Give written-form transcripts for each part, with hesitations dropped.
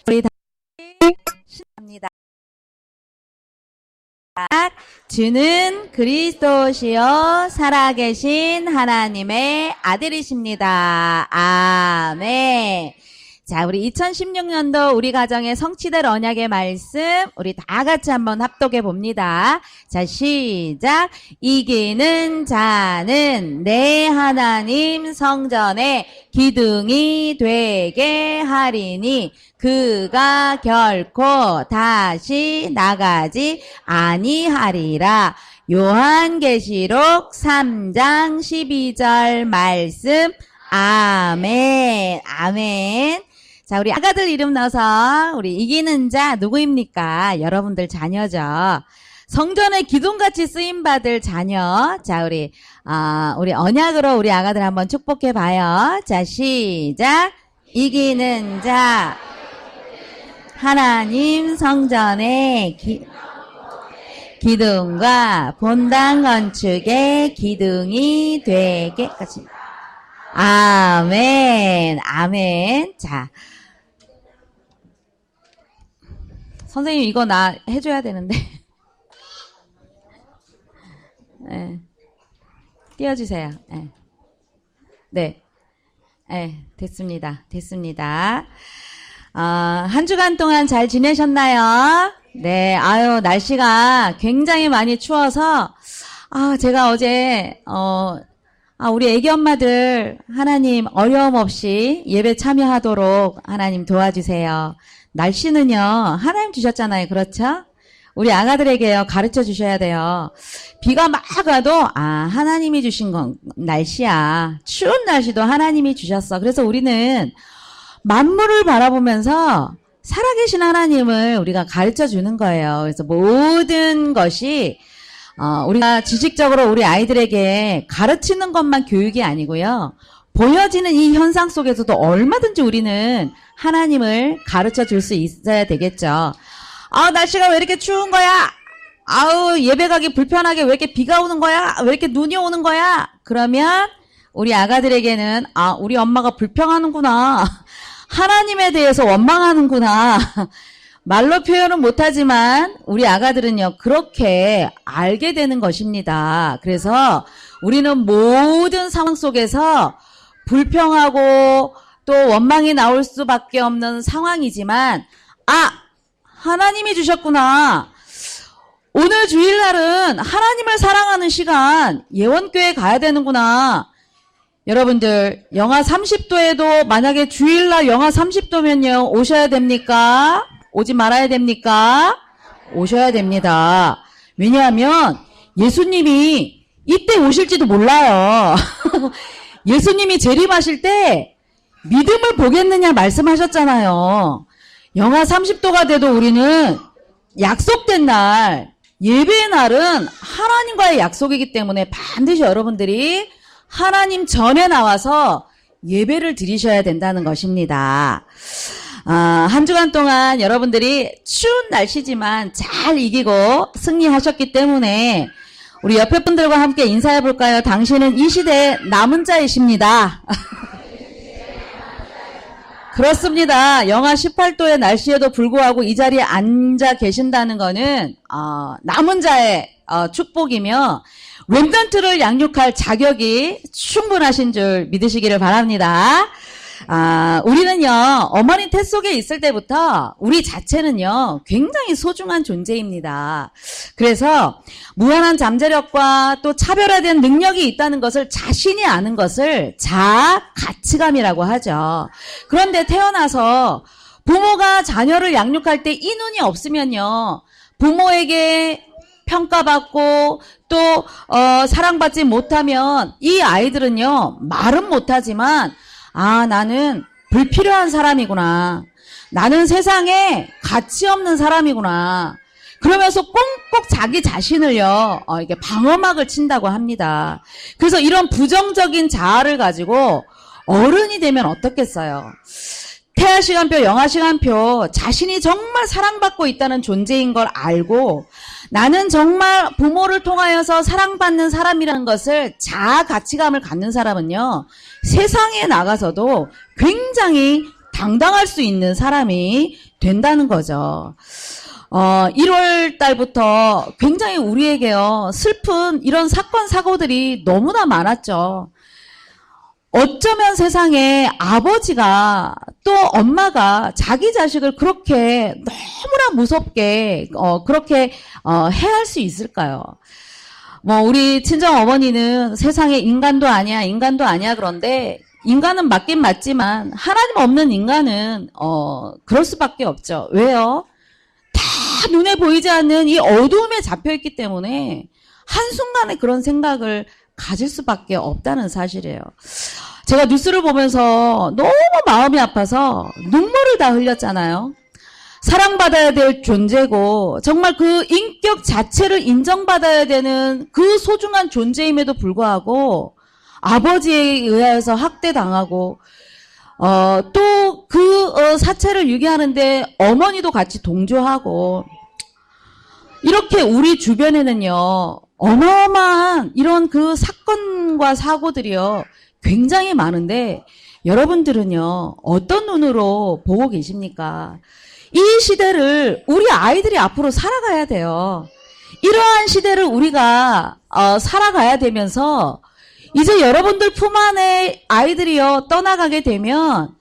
우리 다 신합니다. 주는 그리스도시요 살아계신 하나님의 아들이십니다. 아멘. 자, 우리 2016년도 우리 가정의 성취될 언약의 말씀 우리 다 같이 한번 합독해 봅니다. 자, 시작. 이기는 자는 내 하나님 성전에 기둥이 되게 하리니 그가 결코 다시 나가지 아니하리라. 요한계시록 3장 12절 말씀. 아멘. 아멘. 자, 우리 아가들 이름 넣어서 우리 이기는 자 누구입니까? 여러분들 자녀죠. 성전의 기둥같이 쓰임받을 자녀. 자, 우리 언약으로 우리 아가들 한번 축복해 봐요. 자, 시작. 이기는 자. 하나님 성전의 기둥과 본당 건축의 기둥이 되게. 아멘. 아멘. 자. 선생님, 이거 나 해줘야 되는데. 네. 띄워주세요. 네. 네. 네. 됐습니다. 됐습니다. 한 주간 동안 잘 지내셨나요? 네. 아유, 날씨가 굉장히 많이 추워서, 제가 어제, 우리 애기 엄마들 하나님 어려움 없이 예배 참여하도록 하나님 도와주세요. 날씨는요, 하나님 주셨잖아요. 그렇죠? 우리 아가들에게요, 가르쳐 주셔야 돼요. 비가 막 와도, 하나님이 주신 건 날씨야. 추운 날씨도 하나님이 주셨어. 그래서 우리는 만물을 바라보면서 살아계신 하나님을 우리가 가르쳐 주는 거예요. 그래서 모든 것이 우리가 지식적으로 우리 아이들에게 가르치는 것만 교육이 아니고요. 보여지는 이 현상 속에서도 얼마든지 우리는 하나님을 가르쳐 줄 수 있어야 되겠죠. 날씨가 왜 이렇게 추운 거야? 예배 가기 불편하게 왜 이렇게 비가 오는 거야? 왜 이렇게 눈이 오는 거야? 그러면 우리 아가들에게는 우리 엄마가 불평하는구나. 하나님에 대해서 원망하는구나. 말로 표현은 못하지만 우리 아가들은요, 그렇게 알게 되는 것입니다. 그래서 우리는 모든 상황 속에서 불평하고 또 원망이 나올 수밖에 없는 상황이지만, 하나님이 주셨구나. 오늘 주일날은 하나님을 사랑하는 시간, 예원교회 가야 되는구나. 여러분들, 영하 30도에도 만약에 주일날 영하 30도면요, 오셔야 됩니까? 오지 말아야 됩니까? 오셔야 됩니다. 왜냐하면 예수님이 이때 오실지도 몰라요. 예수님이 재림하실 때 믿음을 보겠느냐 말씀하셨잖아요. 영하 30도가 돼도 우리는 약속된 날, 예배의 날은 하나님과의 약속이기 때문에 반드시 여러분들이 하나님 전에 나와서 예배를 드리셔야 된다는 것입니다. 한 주간 동안 여러분들이 추운 날씨지만 잘 이기고 승리하셨기 때문에 우리 옆에 분들과 함께 인사해 볼까요? 당신은 이 시대의 남은 자이십니다. 그렇습니다. 영하 18도의 날씨에도 불구하고 이 자리에 앉아 계신다는 거는 남은 자의 축복이며 렘넌트를 양육할 자격이 충분하신 줄 믿으시기를 바랍니다. 우리는요, 어머니 태 속에 있을 때부터 우리 자체는요, 굉장히 소중한 존재입니다. 그래서 무한한 잠재력과 또 차별화된 능력이 있다는 것을 자신이 아는 것을 자아 가치감이라고 하죠. 그런데 태어나서 부모가 자녀를 양육할 때 이 눈이 없으면요, 부모에게 평가받고 또 사랑받지 못하면 이 아이들은요, 말은 못하지만 나는 불필요한 사람이구나. 나는 세상에 가치 없는 사람이구나. 그러면서 꽁꽁 자기 자신을요, 이게 방어막을 친다고 합니다. 그래서 이런 부정적인 자아를 가지고 어른이 되면 어떻겠어요? 태아 시간표, 영아 시간표, 자신이 정말 사랑받고 있다는 존재인 걸 알고 나는 정말 부모를 통하여서 사랑받는 사람이라는 것을 자아 가치감을 갖는 사람은요, 세상에 나가서도 굉장히 당당할 수 있는 사람이 된다는 거죠. 1월 달부터 굉장히 우리에게요, 슬픈 이런 사건, 사고들이 너무나 많았죠. 어쩌면 세상에 아버지가 또 엄마가 자기 자식을 그렇게 너무나 무섭게, 그렇게, 해할 수 있을까요? 우리 친정 어머니는 세상에 인간도 아니야, 인간도 아니야, 그런데, 인간은 맞긴 맞지만, 하나님 없는 인간은, 그럴 수밖에 없죠. 왜요? 다 눈에 보이지 않는 이 어두움에 잡혀있기 때문에, 한순간에 그런 생각을 가질 수밖에 없다는 사실이에요. 제가 뉴스를 보면서 너무 마음이 아파서 눈물을 다 흘렸잖아요. 사랑받아야 될 존재고 정말 그 인격 자체를 인정받아야 되는 그 소중한 존재임에도 불구하고 아버지에 의해서 학대당하고 또 그 사체를 유기하는데 어머니도 같이 동조하고 이렇게 우리 주변에는요 어마어마한 이런 그 사건과 사고들이요 굉장히 많은데 여러분들은요 어떤 눈으로 보고 계십니까? 이 시대를 우리 아이들이 앞으로 살아가야 돼요. 이러한 시대를 우리가 살아가야 되면서 이제 여러분들 품 안에 아이들이요 떠나가게 되면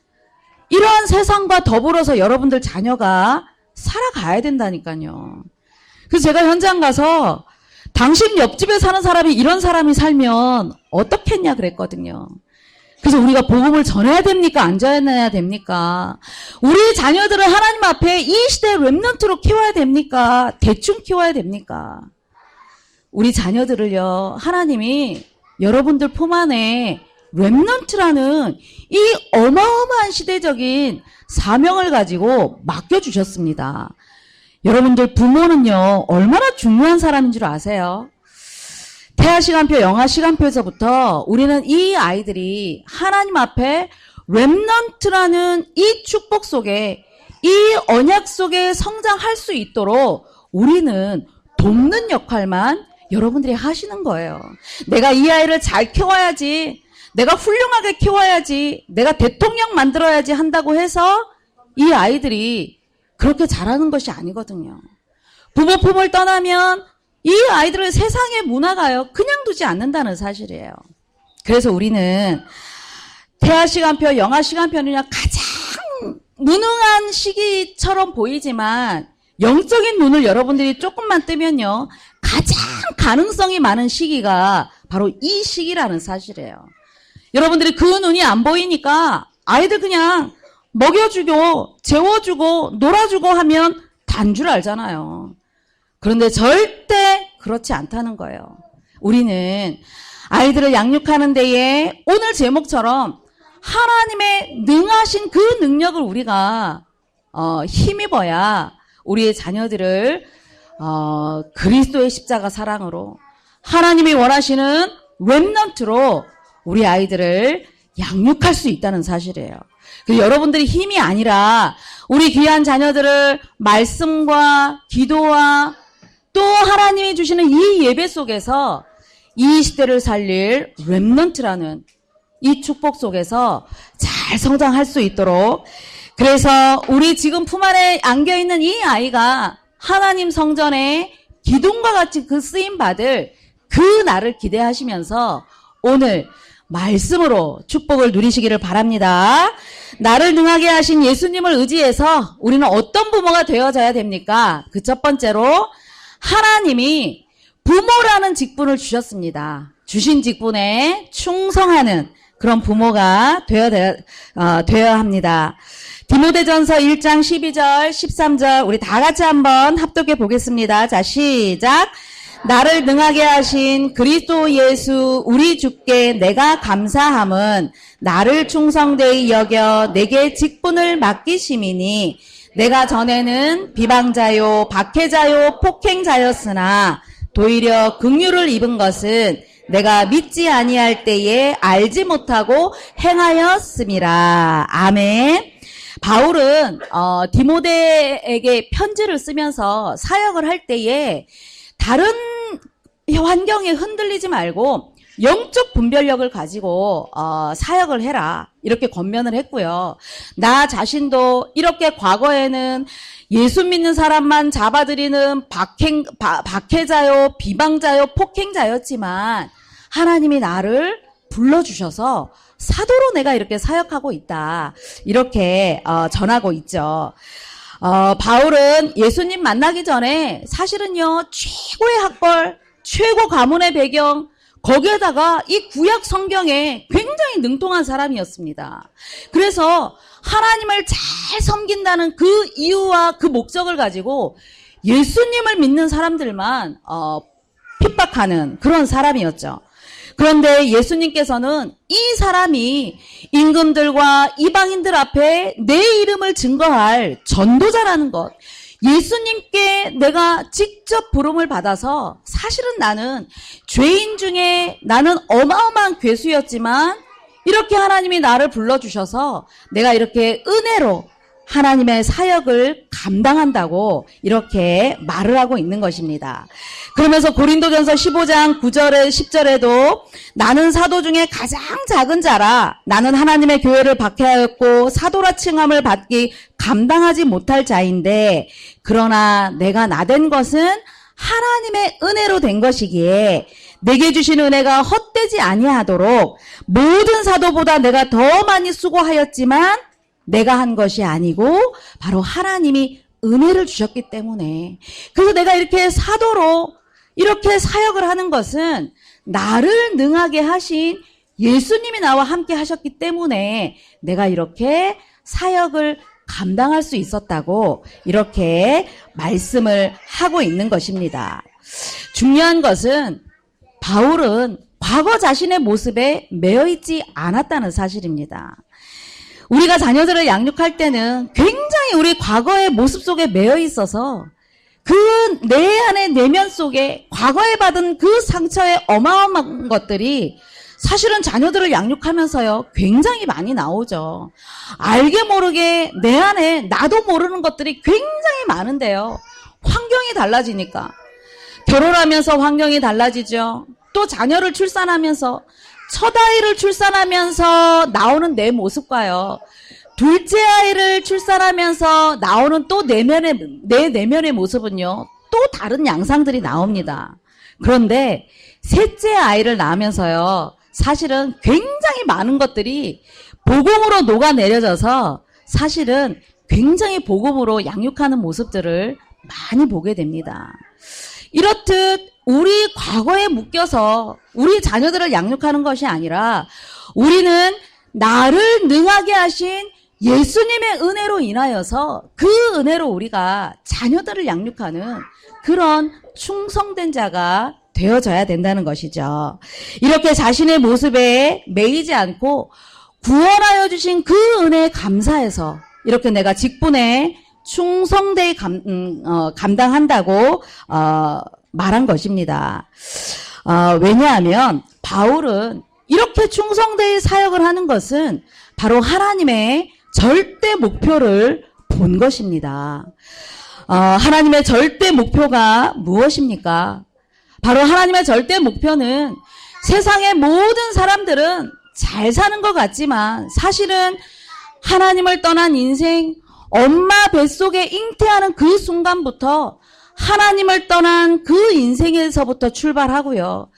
이러한 세상과 더불어서 여러분들 자녀가 살아가야 된다니까요. 그래서 제가 현장 가서 당신 옆집에 사는 사람이 이런 사람이 살면 어떻겠냐 그랬거든요. 그래서 우리가 복음을 전해야 됩니까? 안 전해야 됩니까? 우리 자녀들을 하나님 앞에 이 시대의 렘넌트로 키워야 됩니까? 대충 키워야 됩니까? 우리 자녀들을요, 하나님이 여러분들 품 안에 렘넌트라는 이 어마어마한 시대적인 사명을 가지고 맡겨주셨습니다. 여러분들 부모는요, 얼마나 중요한 사람인 줄 아세요? 태아 시간표, 영아 시간표에서부터 우리는 이 아이들이 하나님 앞에 렘넌트라는 이 축복 속에 이 언약 속에 성장할 수 있도록 우리는 돕는 역할만 여러분들이 하시는 거예요. 내가 이 아이를 잘 키워야지, 내가 훌륭하게 키워야지, 내가 대통령 만들어야지 한다고 해서 이 아이들이 그렇게 잘하는 것이 아니거든요. 부모 품을 떠나면 이 아이들을 세상의 문화가요 그냥 두지 않는다는 사실이에요. 그래서 우리는 태아 시간표, 영아 시간표는요 가장 무능한 시기처럼 보이지만 영적인 눈을 여러분들이 조금만 뜨면요 가장 가능성이 많은 시기가 바로 이 시기라는 사실이에요. 여러분들이 그 눈이 안 보이니까 아이들 그냥 먹여주고 재워주고 놀아주고 하면 단 줄 알잖아요. 그런데 절대 그렇지 않다는 거예요. 우리는 아이들을 양육하는 데에 오늘 제목처럼 하나님의 능하신 그 능력을 우리가 힘입어야 우리의 자녀들을 그리스도의 십자가 사랑으로 하나님이 원하시는 렘넌트로 우리 아이들을 양육할 수 있다는 사실이에요. 여러분들이 힘이 아니라 우리 귀한 자녀들을 말씀과 기도와 또 하나님이 주시는 이 예배 속에서 이 시대를 살릴 렘넌트라는 이 축복 속에서 잘 성장할 수 있도록 그래서 우리 지금 품 안에 안겨있는 이 아이가 하나님 성전에 기둥과 같이 그 쓰임받을 그 날을 기대하시면서 오늘 말씀으로 축복을 누리시기를 바랍니다. 나를 능하게 하신 예수님을 의지해서 우리는 어떤 부모가 되어져야 됩니까? 그 첫 번째로 하나님이 부모라는 직분을 주셨습니다. 주신 직분에 충성하는 그런 부모가 되어야 합니다. 디모데전서 1장 12절 13절 우리 다 같이 한번 합독해 보겠습니다. 자, 시작. 나를 능하게 하신 그리스도 예수 우리 주께 내가 감사함은 나를 충성되이 여겨 내게 직분을 맡기심이니 내가 전에는 비방자요 박해자요 폭행자였으나 도리어 긍휼을 입은 것은 내가 믿지 아니할 때에 알지 못하고 행하였음이라. 아멘. 바울은 디모데에게 편지를 쓰면서 사역을 할 때에 다른 환경에 흔들리지 말고 영적 분별력을 가지고 사역을 해라 이렇게 권면을 했고요. 나 자신도 이렇게 과거에는 예수 믿는 사람만 잡아들이는 박해자요, 비방자요, 폭행자였지만 하나님이 나를 불러주셔서 사도로 내가 이렇게 사역하고 있다. 이렇게 전하고 있죠. 바울은 예수님 만나기 전에 사실은요, 최고의 학벌, 최고 가문의 배경, 거기에다가 이 구약 성경에 굉장히 능통한 사람이었습니다. 그래서 하나님을 잘 섬긴다는 그 이유와 그 목적을 가지고 예수님을 믿는 사람들만 핍박하는 그런 사람이었죠. 그런데 예수님께서는 이 사람이 임금들과 이방인들 앞에 내 이름을 증거할 전도자라는 것, 예수님께 내가 직접 부름을 받아서 사실은 나는 죄인 중에 나는 어마어마한 괴수였지만 이렇게 하나님이 나를 불러주셔서 내가 이렇게 은혜로 하나님의 사역을 감당한다고 이렇게 말을 하고 있는 것입니다. 그러면서 고린도전서 15장 9절에 10절에도 나는 사도 중에 가장 작은 자라 나는 하나님의 교회를 박해하였고 사도라 칭함을 받기 감당하지 못할 자인데 그러나 내가 나된 것은 하나님의 은혜로 된 것이기에 내게 주신 은혜가 헛되지 아니하도록 모든 사도보다 내가 더 많이 수고하였지만 내가 한 것이 아니고 바로 하나님이 은혜를 주셨기 때문에 그래서 내가 이렇게 사도로 이렇게 사역을 하는 것은 나를 능하게 하신 예수님이 나와 함께 하셨기 때문에 내가 이렇게 사역을 감당할 수 있었다고 이렇게 말씀을 하고 있는 것입니다. 중요한 것은 바울은 과거 자신의 모습에 매여 있지 않았다는 사실입니다. 우리가 자녀들을 양육할 때는 굉장히 우리 과거의 모습 속에 매여 있어서 그 내 안의 내면 속에 과거에 받은 그 상처의 어마어마한 것들이 사실은 자녀들을 양육하면서요 굉장히 많이 나오죠. 알게 모르게 내 안에 나도 모르는 것들이 굉장히 많은데요. 환경이 달라지니까 결혼하면서 환경이 달라지죠. 또 자녀를 출산하면서 첫 아이를 출산하면서 나오는 내 모습과요. 둘째 아이를 출산하면서 나오는 또 내 내면의 모습은요. 또 다른 양상들이 나옵니다. 그런데 셋째 아이를 낳으면서요. 사실은 굉장히 많은 것들이 복음으로 녹아내려져서 사실은 굉장히 복음으로 양육하는 모습들을 많이 보게 됩니다. 이렇듯 우리 과거에 묶여서 우리 자녀들을 양육하는 것이 아니라 우리는 나를 능하게 하신 예수님의 은혜로 인하여서 그 은혜로 우리가 자녀들을 양육하는 그런 충성된 자가 되어져야 된다는 것이죠. 이렇게 자신의 모습에 매이지 않고 구원하여 주신 그 은혜에 감사해서 이렇게 내가 직분에 충성되게 감당한다고 말한 것입니다. 왜냐하면 바울은 이렇게 충성되게 사역을 하는 것은 바로 하나님의 절대 목표를 본 것입니다. 하나님의 절대 목표가 무엇입니까? 바로 하나님의 절대 목표는 세상의 모든 사람들은 잘 사는 것 같지만 사실은 하나님을 떠난 인생, 엄마 뱃속에 잉태하는 그 순간부터 하나님을 떠난 그 인생에서부터 출발하고요.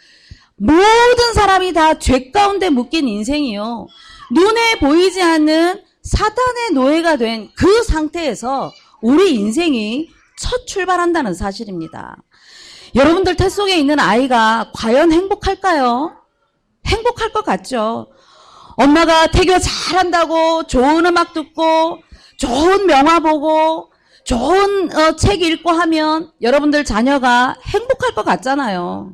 모든 사람이 다 죄 가운데 묶인 인생이요. 눈에 보이지 않는 사탄의 노예가 된 그 상태에서 우리 인생이 첫 출발한다는 사실입니다. 여러분들 태 속에 있는 아이가 과연 행복할까요? 행복할 것 같죠. 엄마가 태교 잘한다고 좋은 음악 듣고 좋은 명화 보고 좋은 책 읽고 하면 여러분들 자녀가 행복할 것 같잖아요.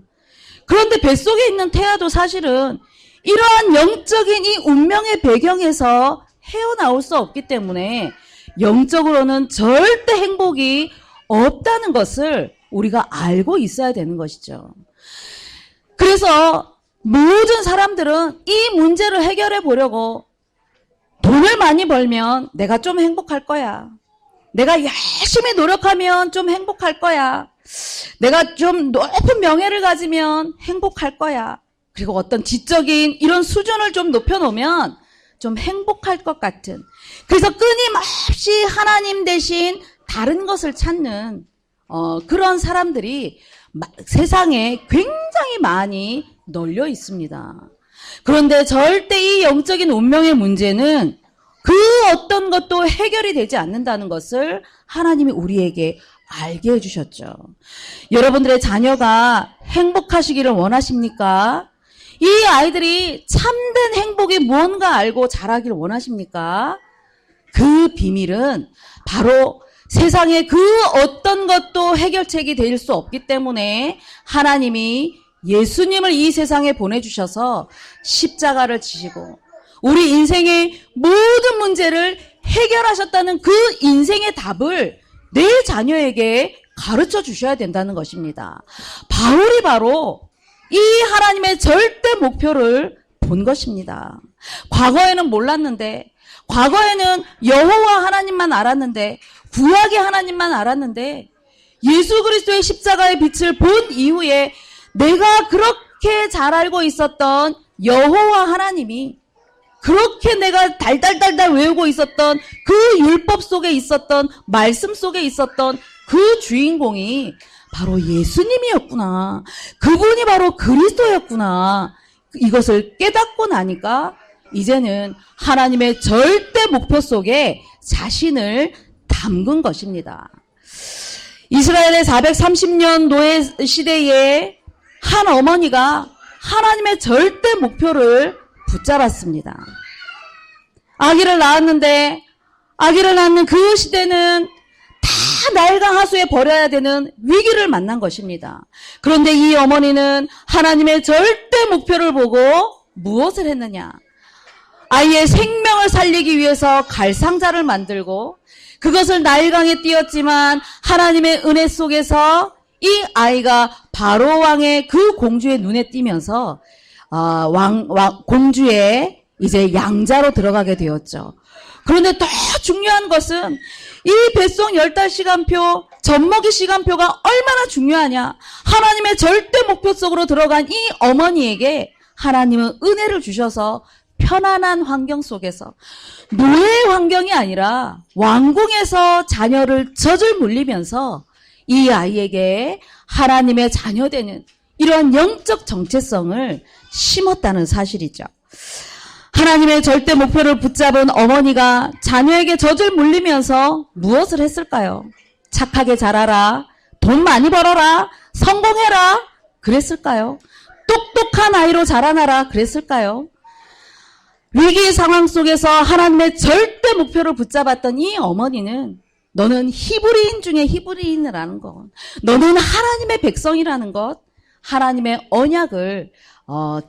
그런데 뱃속에 있는 태아도 사실은 이러한 영적인 이 운명의 배경에서 헤어나올 수 없기 때문에 영적으로는 절대 행복이 없다는 것을 우리가 알고 있어야 되는 것이죠. 그래서 모든 사람들은 이 문제를 해결해 보려고 돈을 많이 벌면 내가 좀 행복할 거야. 내가 열심히 노력하면 좀 행복할 거야. 내가 좀 높은 명예를 가지면 행복할 거야. 그리고 어떤 지적인 이런 수준을 좀 높여놓으면 좀 행복할 것 같은, 그래서 끊임없이 하나님 대신 다른 것을 찾는 그런 사람들이 세상에 굉장히 많이 널려 있습니다. 그런데 절대 이 영적인 운명의 문제는 그 어떤 것도 해결이 되지 않는다는 것을 하나님이 우리에게 알게 해주셨죠. 여러분들의 자녀가 행복하시기를 원하십니까? 이 아이들이 참된 행복이 무언가 알고 자라기를 원하십니까? 그 비밀은 바로 세상에 그 어떤 것도 해결책이 될 수 없기 때문에 하나님이 예수님을 이 세상에 보내주셔서 십자가를 지시고 우리 인생의 모든 문제를 해결하셨다는 그 인생의 답을 내 자녀에게 가르쳐 주셔야 된다는 것입니다. 바울이 바로 이 하나님의 절대 목표를 본 것입니다. 과거에는 몰랐는데, 과거에는 여호와 하나님만 알았는데, 구약의 하나님만 알았는데, 예수 그리스도의 십자가의 빛을 본 이후에 내가 그렇게 잘 알고 있었던 여호와 하나님이, 그렇게 내가 달달달달 외우고 있었던 그 율법 속에 있었던 말씀 속에 있었던 그 주인공이 바로 예수님이었구나. 그분이 바로 그리스도였구나. 이것을 깨닫고 나니까 이제는 하나님의 절대 목표 속에 자신을 담근 것입니다. 이스라엘의 430년 노예 시대에 한 어머니가 하나님의 절대 목표를 붙잡았습니다. 아기를 낳았는데 아기를 낳는 그 시대는 다 나일강 하수에 버려야 되는 위기를 만난 것입니다. 그런데 이 어머니는 하나님의 절대 목표를 보고 무엇을 했느냐? 아이의 생명을 살리기 위해서 갈상자를 만들고 그것을 나일강에 띄웠지만 하나님의 은혜 속에서 이 아이가 바로 왕의 그 공주의 눈에 띄면서 공주의 이제 양자로 들어가게 되었죠. 그런데 더 중요한 것은 이 뱃속 10달 시간표, 젖먹이 시간표가 얼마나 중요하냐. 하나님의 절대 목표 속으로 들어간 이 어머니에게 하나님은 은혜를 주셔서 편안한 환경 속에서, 노예 환경이 아니라 왕궁에서 자녀를 젖을 물리면서 이 아이에게 하나님의 자녀되는 이러한 영적 정체성을 심었다는 사실이죠. 하나님의 절대 목표를 붙잡은 어머니가 자녀에게 젖을 물리면서 무엇을 했을까요? 착하게 자라라, 돈 많이 벌어라, 성공해라, 그랬을까요? 똑똑한 아이로 자라나라, 그랬을까요? 위기 상황 속에서 하나님의 절대 목표를 붙잡았던 이 어머니는 너는 히브리인 중에 히브리인이라는 것, 너는 하나님의 백성이라는 것, 하나님의 언약을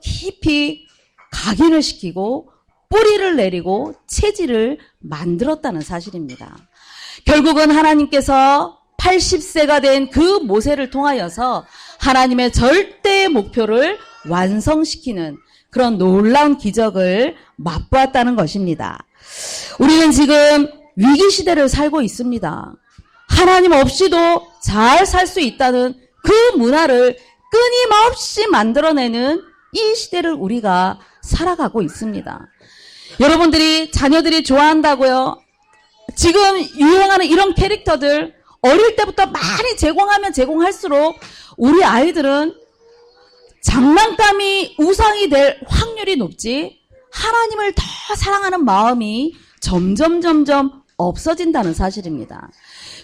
깊이 각인을 시키고 뿌리를 내리고 체질을 만들었다는 사실입니다. 결국은 하나님께서 80세가 된 그 모세를 통하여서 하나님의 절대 목표를 완성시키는 그런 놀라운 기적을 맛보았다는 것입니다. 우리는 지금 위기 시대를 살고 있습니다. 하나님 없이도 잘 살 수 있다는 그 문화를 끊임없이 만들어내는 이 시대를 우리가 살아가고 있습니다. 여러분들이 자녀들이 좋아한다고요? 지금 유행하는 이런 캐릭터들 어릴 때부터 많이 제공하면 제공할수록 우리 아이들은 장난감이 우상이 될 확률이 높지 하나님을 더 사랑하는 마음이 점점 없어진다는 사실입니다.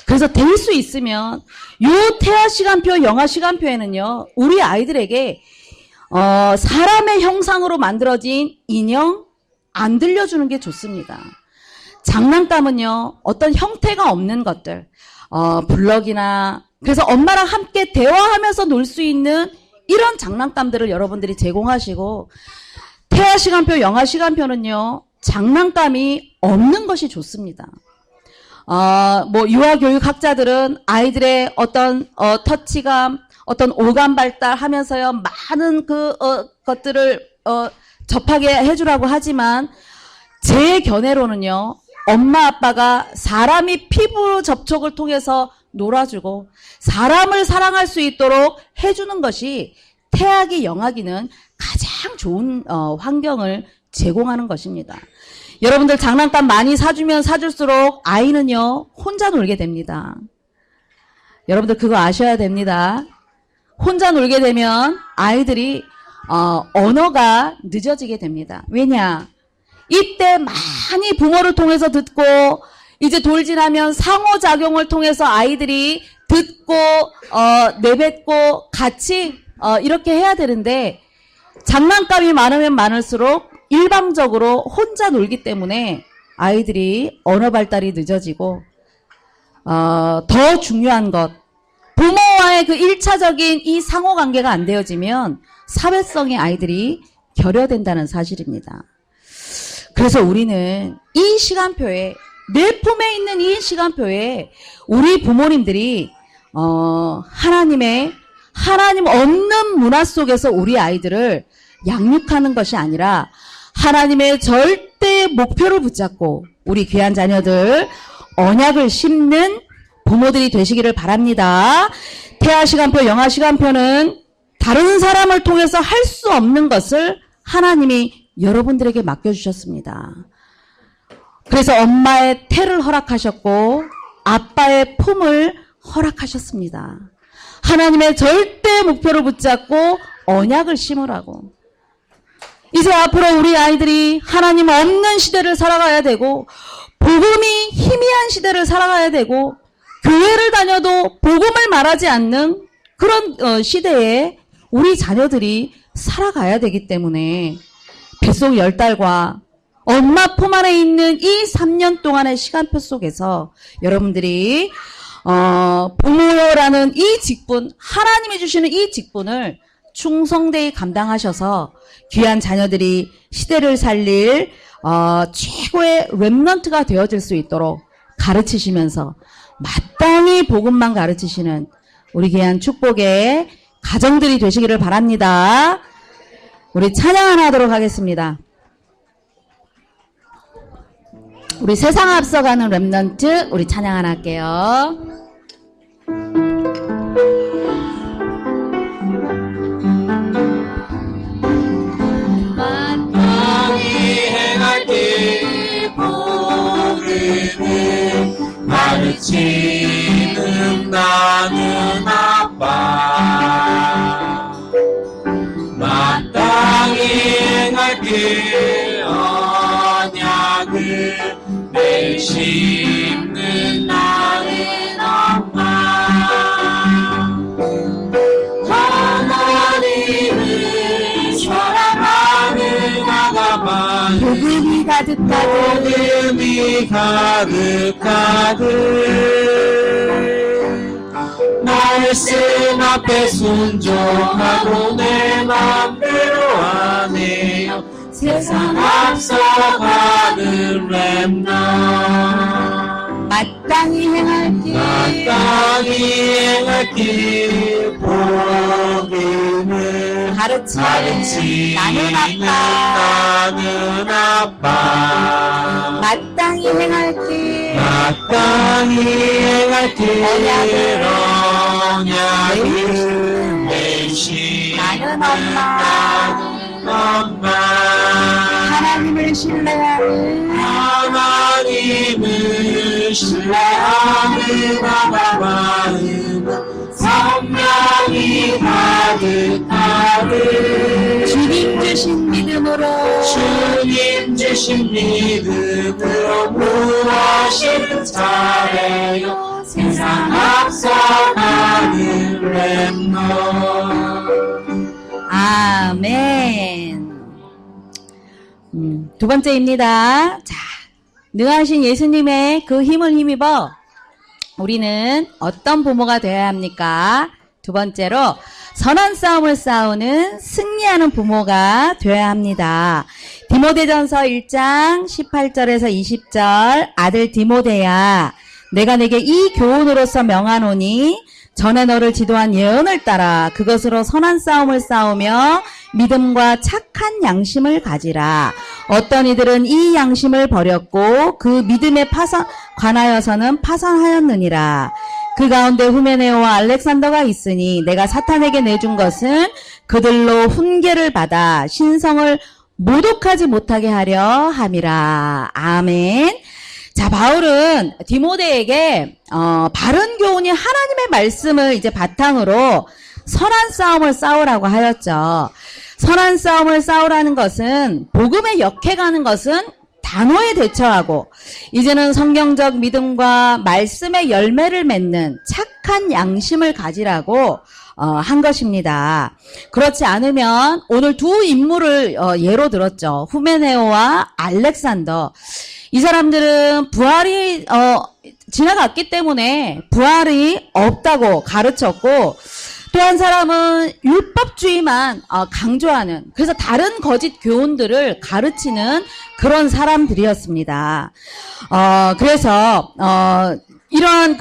그래서 될 수 있으면 요 태아 시간표, 영아 시간표에는요, 우리 아이들에게 사람의 형상으로 만들어진 인형 안 들려주는 게 좋습니다. 장난감은요, 어떤 형태가 없는 것들, 블럭이나, 그래서 엄마랑 함께 대화하면서 놀 수 있는 이런 장난감들을 여러분들이 제공하시고, 태아 시간표, 영아 시간표는요, 장난감이 없는 것이 좋습니다. 유아교육 학자들은 아이들의 어떤, 터치감, 어떤 오감 발달하면서요, 많은 것들을, 접하게 해주라고 하지만, 제 견해로는요, 엄마 아빠가 사람이 피부 접촉을 통해서 놀아주고, 사람을 사랑할 수 있도록 해주는 것이 태아기, 영아기는 가장 좋은 환경을 제공하는 것입니다. 여러분들 장난감 많이 사주면 사줄수록 아이는요 혼자 놀게 됩니다. 여러분들 그거 아셔야 됩니다. 혼자 놀게 되면 아이들이 언어가 늦어지게 됩니다. 왜냐? 이때 많이 부모를 통해서 듣고 이제 돌진하면 상호작용을 통해서 아이들이 듣고 내뱉고 같이 이렇게 해야 되는데 장난감이 많으면 많을수록 일방적으로 혼자 놀기 때문에 아이들이 언어 발달이 늦어지고 더 중요한 것 부모와의 그 1차적인 이 상호관계가 안 되어지면 사회성의 아이들이 결여된다는 사실입니다. 그래서 우리는 이 시간표에 내 품에 있는 이 시간표에 우리 부모님들이 하나님 없는 문화 속에서 우리 아이들을 양육하는 것이 아니라 하나님의 절대 목표를 붙잡고 우리 귀한 자녀들 언약을 심는 부모들이 되시기를 바랍니다. 태아 시간표, 영아 시간표는 다른 사람을 통해서 할 수 없는 것을 하나님이 여러분들에게 맡겨주셨습니다. 그래서 엄마의 태를 허락하셨고 아빠의 품을 허락하셨습니다. 하나님의 절대 목표를 붙잡고 언약을 심으라고. 이제 앞으로 우리 아이들이 하나님 없는 시대를 살아가야 되고 복음이 희미한 시대를 살아가야 되고 교회를 다녀도 복음을 말하지 않는 그런 시대에 우리 자녀들이 살아가야 되기 때문에 뱃속 10달과 엄마 품 안에 있는 이 3년 동안의 시간표 속에서 여러분들이 부모라는 이 직분, 하나님이 주시는 이 직분을 충성되이 감당하셔서 귀한 자녀들이 시대를 살릴 최고의 렘넌트가 되어질 수 있도록 가르치시면서 마땅히 복음만 가르치시는 우리 귀한 축복의 가정들이 되시기를 바랍니다. 우리 찬양 하나 하도록 하겠습니다. 우리 세상 앞서가는 렘넌트 우리 찬양 하나 할게요. 마땅히 행할 길 모르는 가르치는 나는 아빠 마땅히 행할 길 언약을 매일 심는 나는 엄마 하나님을 사랑하는 아가만 복음이 가득가득 복음이 가득가득 말씀 앞에 순종하고 내 맘대로 안 해요 세상 앞서가는 렘넌트 마땅히 행할 길 마땅히 행할 길 복음을 가르치는 나는 아빠 마땅히 행할 길 마땅히 행할 길 언약을 내신 나는 엄마 엄마 하나님을 신뢰하는 하나님을 신뢰하는 아가 마음은 성령이 가득하듯 주님 주신 믿음으로 주님 주신 믿음으로 무엇이든 잘해요 세상 앞서가는 렘넌트 아멘. 두 번째입니다. 자, 능하신 예수님의 그 힘을 힘입어 우리는 어떤 부모가 되어야 합니까? 두 번째로 선한 싸움을 싸우는 승리하는 부모가 되어야 합니다. 디모데전서 1장 18절에서 20절 아들 디모데야 내가 내게 이 교훈으로서 명하노니 전에 너를 지도한 예언을 따라 그것으로 선한 싸움을 싸우며 믿음과 착한 양심을 가지라. 어떤 이들은 이 양심을 버렸고 그 믿음에 관하여서는 파산하였느니라. 그 가운데 후메네오와 알렉산더가 있으니 내가 사탄에게 내준 것은 그들로 훈계를 받아 신성을 모독하지 못하게 하려 함이라. 아멘. 자, 바울은 디모데에게 바른 교훈이 하나님의 말씀을 이제 바탕으로 선한 싸움을 싸우라고 하였죠. 선한 싸움을 싸우라는 것은 복음에 역해가는 것은 단호에 대처하고 이제는 성경적 믿음과 말씀의 열매를 맺는 착한 양심을 가지라고 한 것입니다. 그렇지 않으면 오늘 두 인물을 예로 들었죠. 후메네오와 알렉산더. 이 사람들은 부활이 지나갔기 때문에 부활이 없다고 가르쳤고 또 한 사람은 율법주의만 강조하는 그래서 다른 거짓 교훈들을 가르치는 그런 사람들이었습니다. 그래서 이러한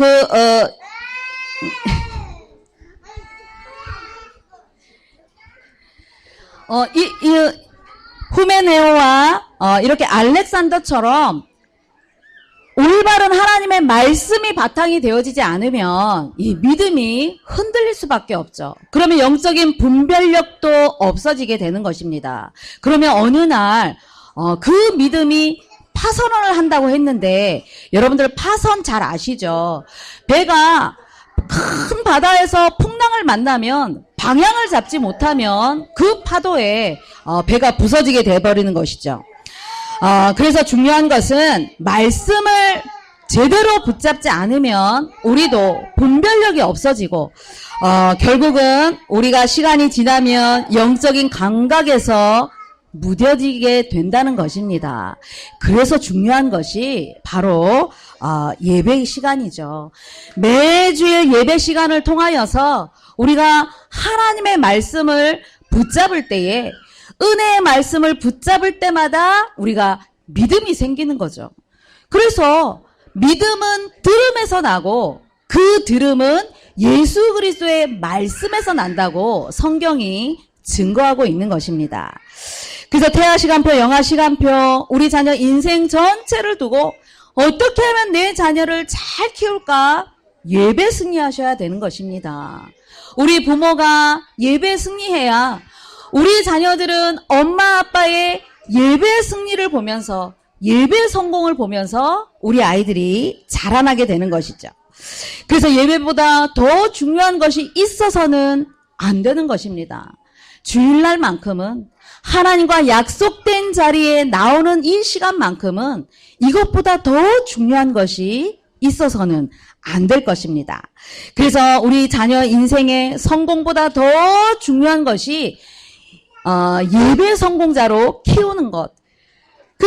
후메네오와 이렇게 알렉산더처럼 올바른 하나님의 말씀이 바탕이 되어지지 않으면 이 믿음이 흔들릴 수밖에 없죠. 그러면 영적인 분별력도 없어지게 되는 것입니다. 그러면 어느 날 그 믿음이 파선을 한다고 했는데 여러분들 파선 잘 아시죠? 배가 큰 바다에서 풍랑을 만나면 방향을 잡지 못하면 그 파도에 배가 부서지게 돼버리는 것이죠. 그래서 중요한 것은 말씀을 제대로 붙잡지 않으면 우리도 분별력이 없어지고 결국은 우리가 시간이 지나면 영적인 감각에서 무뎌지게 된다는 것입니다. 그래서 중요한 것이 바로 예배 시간이죠. 매주의 예배 시간을 통하여서 우리가 하나님의 말씀을 붙잡을 때에 은혜의 말씀을 붙잡을 때마다 우리가 믿음이 생기는 거죠. 그래서 믿음은 들음에서 나고 그 들음은 예수 그리스도의 말씀에서 난다고 성경이 증거하고 있는 것입니다. 그래서 태아 시간표, 영아 시간표, 우리 자녀 인생 전체를 두고 어떻게 하면 내 자녀를 잘 키울까? 예배 승리하셔야 되는 것입니다. 우리 부모가 예배 승리해야 우리 자녀들은 엄마 아빠의 예배 승리를 보면서 예배 성공을 보면서 우리 아이들이 자라나게 되는 것이죠. 그래서 예배보다 더 중요한 것이 있어서는 안 되는 것입니다. 주일날만큼은 하나님과 약속된 자리에 나오는 이 시간만큼은 이것보다 더 중요한 것이 있어서는 안 될 것입니다. 그래서 우리 자녀 인생의 성공보다 더 중요한 것이 예배 성공자로 키우는 것.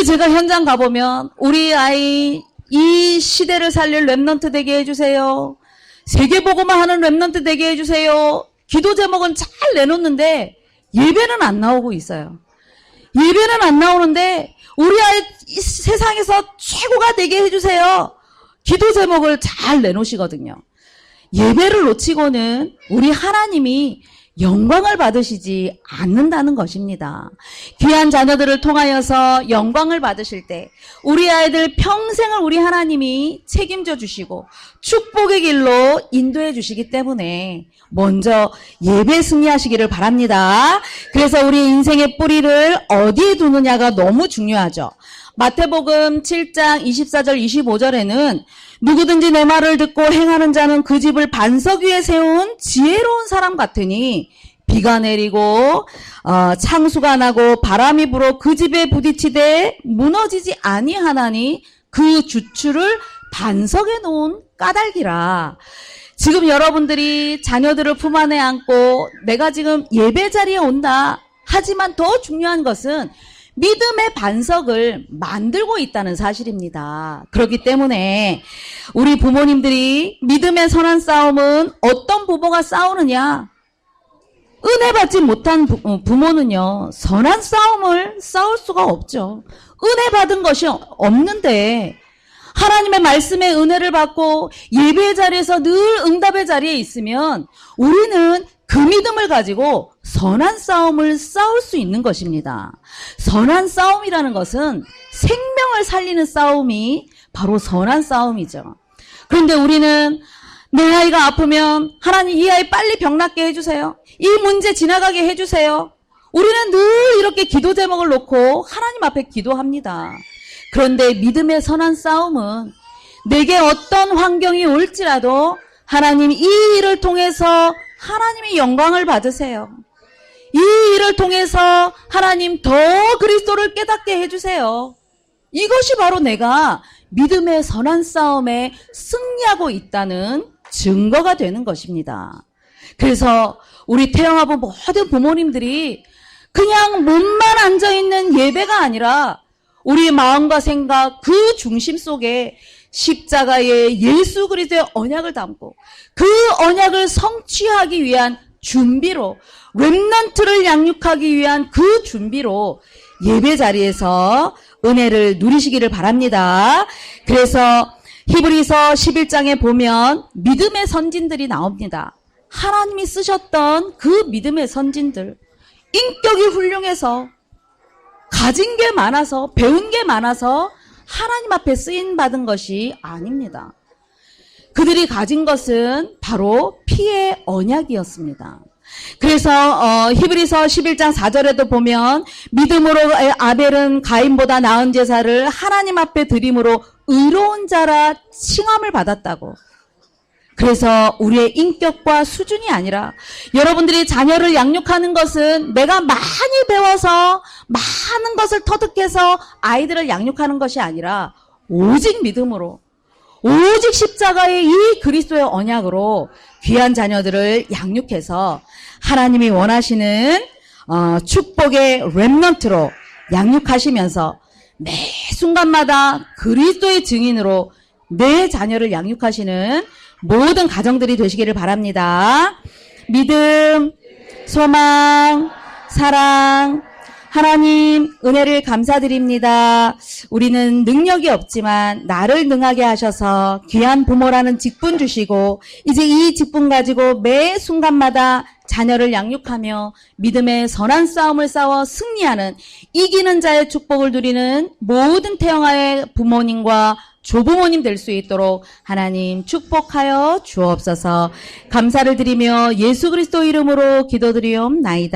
제가 현장 가보면 우리 아이 이 시대를 살릴 랩넌트 되게 해주세요. 세계보고만 하는 랩넌트 되게 해주세요. 기도 제목은 잘 내놓는데 예배는 안 나오고 있어요. 예배는 안 나오는데 우리 아이 세상에서 최고가 되게 해주세요. 기도 제목을 잘 내놓으시거든요. 예배를 놓치고는 우리 하나님이 영광을 받으시지 않는다는 것입니다. 귀한 자녀들을 통하여서 영광을 받으실 때 우리 아이들 평생을 우리 하나님이 책임져 주시고 축복의 길로 인도해 주시기 때문에 먼저 예배 승리하시기를 바랍니다. 그래서 우리 인생의 뿌리를 어디에 두느냐가 너무 중요하죠. 마태복음 7장 24절 25절에는 누구든지 내 말을 듣고 행하는 자는 그 집을 반석 위에 세운 지혜로운 사람 같으니 비가 내리고 창수가 나고 바람이 불어 그 집에 부딪히되 무너지지 아니하나니 그 주추를 반석에 놓은 까닭이라. 지금 여러분들이 자녀들을 품 안에 안고 내가 지금 예배 자리에 온다. 하지만 더 중요한 것은 믿음의 반석을 만들고 있다는 사실입니다. 그렇기 때문에 우리 부모님들이 믿음의 선한 싸움은 어떤 부모가 싸우느냐? 은혜 받지 못한 부모는요, 선한 싸움을 싸울 수가 없죠. 은혜 받은 것이 없는데 하나님의 말씀의 은혜를 받고 예배의 자리에서 늘 응답의 자리에 있으면 우리는 그 믿음을 가지고 선한 싸움을 싸울 수 있는 것입니다. 선한 싸움이라는 것은 생명을 살리는 싸움이 바로 선한 싸움이죠. 그런데 우리는 내 아이가 아프면 하나님 이 아이 빨리 병 낫게 해주세요. 이 문제 지나가게 해주세요. 우리는 늘 이렇게 기도 제목을 놓고 하나님 앞에 기도합니다. 그런데 믿음의 선한 싸움은 내게 어떤 환경이 올지라도 하나님 이 일을 통해서 하나님의 영광을 받으세요. 이 일을 통해서 하나님 더 그리스도를 깨닫게 해주세요. 이것이 바로 내가 믿음의 선한 싸움에 승리하고 있다는 증거가 되는 것입니다. 그래서 우리 태영아부 모든 부모님들이 그냥 몸만 앉아있는 예배가 아니라 우리 마음과 생각 그 중심 속에 십자가의 예수 그리스도의 언약을 담고 그 언약을 성취하기 위한 준비로 렘넌트를 양육하기 위한 그 준비로 예배 자리에서 은혜를 누리시기를 바랍니다. 그래서 히브리서 11장에 보면 믿음의 선진들이 나옵니다. 하나님이 쓰셨던 그 믿음의 선진들, 인격이 훌륭해서 가진 게 많아서 배운 게 많아서 하나님 앞에 쓰임받은 것이 아닙니다. 그들이 가진 것은 바로 피의 언약이었습니다. 그래서 히브리서 11장 4절에도 보면 믿음으로 아벨은 가인보다 나은 제사를 하나님 앞에 드림으로 의로운 자라 칭함을 받았다고. 그래서 우리의 인격과 수준이 아니라 여러분들이 자녀를 양육하는 것은 내가 많이 배워서 많은 것을 터득해서 아이들을 양육하는 것이 아니라 오직 믿음으로 오직 십자가의 이 그리스도의 언약으로 귀한 자녀들을 양육해서 하나님이 원하시는 축복의 렘넌트로 양육하시면서 매 순간마다 그리스도의 증인으로 내 자녀를 양육하시는 모든 가정들이 되시기를 바랍니다. 믿음, 소망, 사랑, 하나님 은혜를 감사드립니다. 우리는 능력이 없지만 나를 능하게 하셔서 귀한 부모라는 직분 주시고 이제 이 직분 가지고 매 순간마다 자녀를 양육하며 믿음의 선한 싸움을 싸워 승리하는 이기는 자의 축복을 누리는 모든 태영아의 부모님과 조부모님 될 수 있도록 하나님 축복하여 주옵소서. 감사를 드리며 예수 그리스도 이름으로 기도드리옵나이다.